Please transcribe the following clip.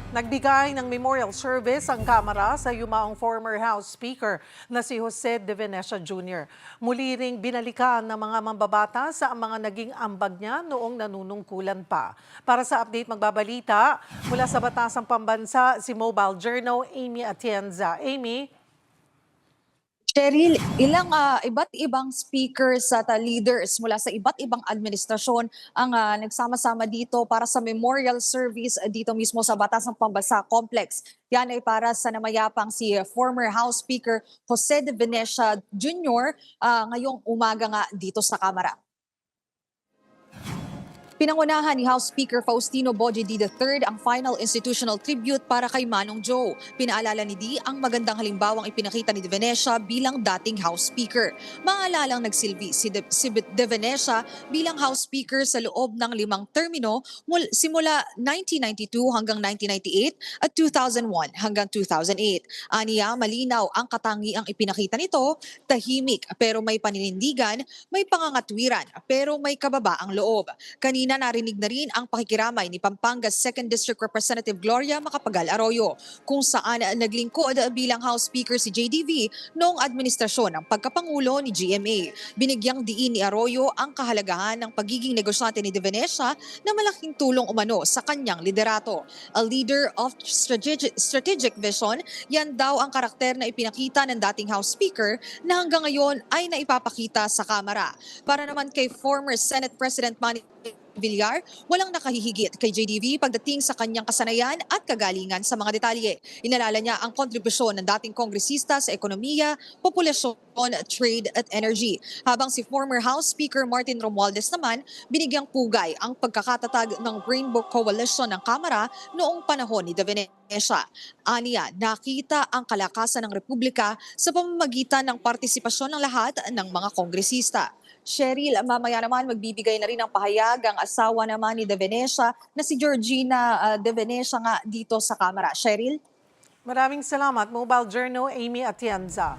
Nagbigay ng memorial service ang Kamara sa yumaong former House Speaker na si Jose De Venecia Jr. Muli ring binalikan ng mga mambabatas sa mga naging ambag niya noong nanunungkulan pa. Para sa update magbabalita mula sa Batasang Pambansa, si Mobile Journal Amy Atienza. Amy? Cheryl, ilang iba't ibang speakers at leaders mula sa iba't ibang administrasyon ang nagsama-sama dito para sa memorial service dito mismo sa Batasang Pambansa Complex. Yan ay para sa namayapang si former House Speaker Jose De Venecia Jr. Ngayong umaga nga dito sa Kamara. Pinangunahan ni House Speaker Faustino Boje D. III ang final institutional tribute para kay Manong Joe. Pinaalala ni D ang magandang halimbawang ipinakita ni De Venecia bilang dating House Speaker. Maalalang nagsilbi si De Venecia bilang House Speaker sa loob ng 5 termino simula 1992 hanggang 1998 at 2001 hanggang 2008. Aniya, malinaw ang katangiang ipinakita nito, tahimik pero may paninindigan, may pangangatwiran pero may kababaang loob. Kanina narinig na rin ang pakikiramay ni Pampanga's 2nd District Representative Gloria Macapagal Arroyo, kung saan naglingkod bilang House Speaker si JDV noong administrasyon ng pagkapangulo ni GMA. Binigyang diin ni Arroyo ang kahalagahan ng pagiging negosyante ni De Venecia na malaking tulong umano sa kanyang liderato. A leader of strategic vision, yan daw ang karakter na ipinakita ng dating House Speaker na hanggang ngayon ay naipapakita sa Kamara. Para naman kay former Senate President Manny Villar, walang nakahihigit kay JDV pagdating sa kanyang kasanayan at kagalingan sa mga detalye. Inalala niya ang kontribusyon ng dating kongresista sa ekonomiya, populasyon, trade at energy. Habang si former House Speaker Martin Romualdez naman, binigyang pugay ang pagkakatatag ng Rainbow Coalition ng Kamara noong panahon ni De Venecia. Aniya, nakita ang kalakasan ng Republika sa pamamagitan ng partisipasyon ng lahat ng mga kongresista. Cheryl, mamaya naman magbibigay na rin ng pahayag ang asawa naman ni De Venecia na si Georgina De Venecia nga dito sa Kamara. Cheryl? Maraming salamat, Mobile Journal Amy Atienza.